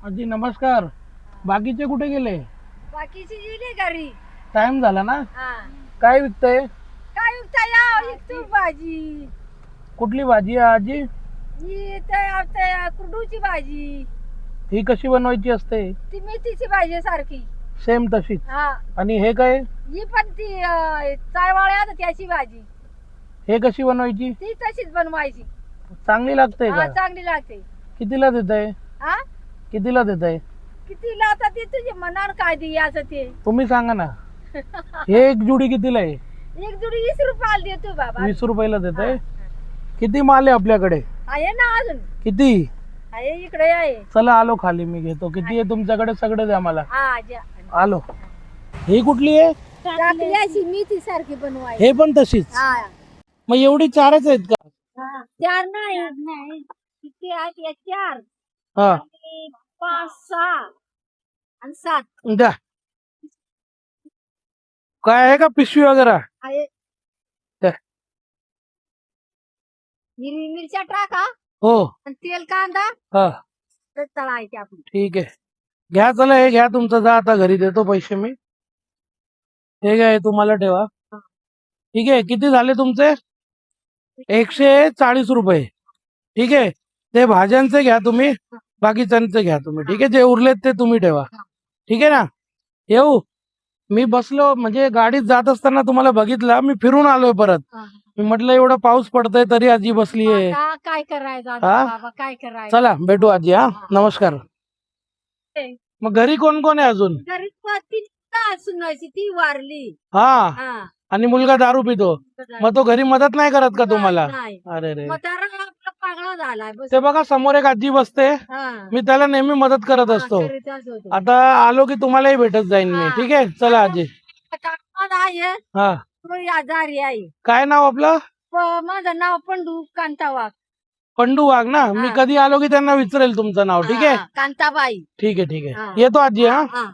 आजी नमस्कार. बाकीचे कुठे गेले? बाकीची गेली घरी. टाइम झाला ना. हा. काय विकतय? काय विकता या इकतो भाजी. कुठली भाजी आहे आजी? ही तर कुरडूची भाजी. ही कशी बनवायची असते? ती मेथीची भाजी सारखी. सेम तशीच. हा. आणि हे काय? ही पण ती चाळवाळ्यात त्याची भाजी. हे कशी बनवायची? ती तशीच बनवायची. चांगली लागते हा का? चांगली लागते. कितीला देताय? हा कितीला देताय? कितीला आता ते तुझे मनावर काय दे असं ते. तुम्ही सांगा ना. हे एक जुडी कितीला आहे? एक जुडी 20 रुपयाला देतो बाबा. 20 रुपयाला देताय. किती माल आहे आपल्याकडे? आहे ना अजून. किती? आहे इकडे आहे. चला आलो खाली, मी घेतो. किती आहे तुमच्याकडे? सगळं द्या मला. हा ज्या. आलो. ही कुठली आहे? टाकली अशी मेथी सारखी बनवायची. हे पण तशीच. हा. मग एवढी चारच आहेत का? चार नाही किती आहेत या? चार हा आणि 5 6 आणि 7 द्या. काय आहे का पिशवी वगैरे? आहे. द्या. हिरवी मिरच्या टाका हो. आणि तेल कांदा हा तर तळायचे आपण. ठीक आहे. घ्या. चला हे घ्या तुमचं. जा आता घरी, देतो पैसे मी. हे घ्या, हे तुम्हाला ठेवा. ठीक आहे. किती झाले तुमचे? 140 रुपये. ठीक आहे. ते भाज्यांचे घ्या तुम्ही, बाकीच्यांचे घ्या तुम्ही. ठीक आहे. जे उरलेत ते तुम्ही ठेवा. ठीक आहे ना. येऊ. मी बसलो म्हणजे गाडीत जात असताना तुम्हाला बघितलं. मी फिरून आलोय परत. मी म्हटलं एवढा पाऊस पडतोय तरी आजी बसलीये. आता काय करायचं आता हा? बाबा काय करायचं. चला भेटू आजी. हा नमस्कार. मग घरी कोण कोण आहे अजून? घरी ती सुनायची ती वारली. हा. हा. आणि मुलगा दारू पितो. मग तो घरी मदत नाही करत का तुम्हाला? नाही. अरे रे. म्हातारा आपला पागळा झालाय बस. ते बघा समोर एक आजी बसते. हा. मी त्याला नेहमी मदत करत असतो. करीतच होतो. आता आलो की तुम्हालाही भेटत जाईन मी. ठीक आहे. चला आजी. काका आहे हा. तो आजारी आहे. काय नाव आपलं? माझं नाव पंडू कांतावाग. पंडू वाघ ना. मी हा. कधी आलो की त्यांना विचारेल तुमचं नाव. ठीक आहे. कांताबाई. ठीक आहे. ठीक हा. आहे. येतो आजी. हा. हा.